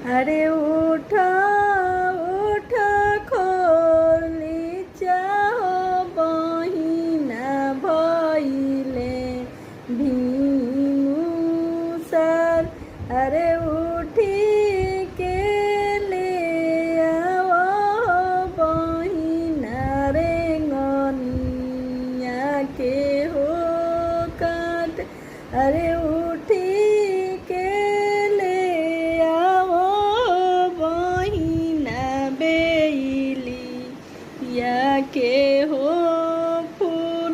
अरे उठा उठा खोली चाहो बहिना भइले भिमुसर। अरे उठी के ले आवो बहिना रे गनिया के हो काट। अरे उठी के ले आवो बहिना बेली या के हो फूल।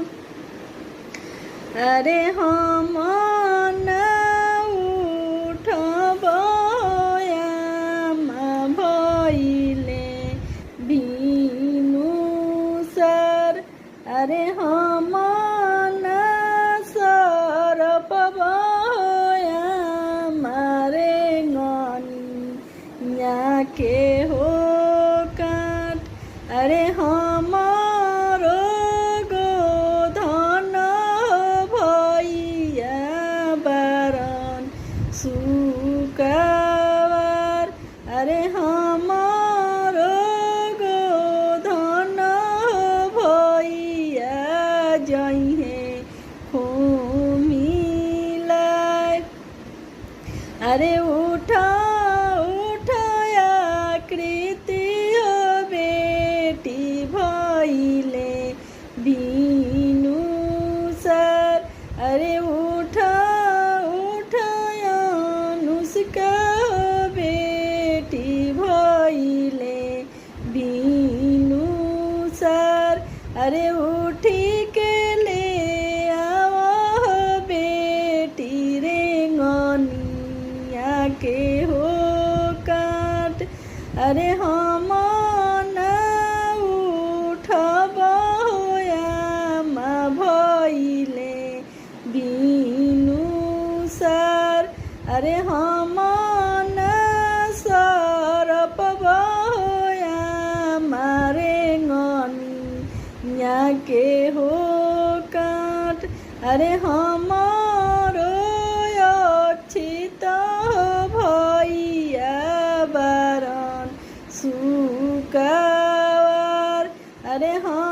अरे हम ना उठब आमा भइले भिमुसर। अरे हम ना सरपब आमा रे गनिया के हो काट। अरे हमारो गोधन भैया बारन सुकावार। अरे हमारो गोधन भैया जइहे होमिलाय। अरे उठा उठा आकृति हो बेटी भइले भिनुसर। अरे उठा उठा अनुष्का बेटी भइले भिनुसर। अरे उठी के ले आवो बेटी रे गनिया के हो काट। अरे हम ना उठब आमा भइले भिनुसर। अरे हम ना सरपब आमा रे गनिया के हो काट। अरे हमारो अछित भैया बारन सुकावार। अरे हम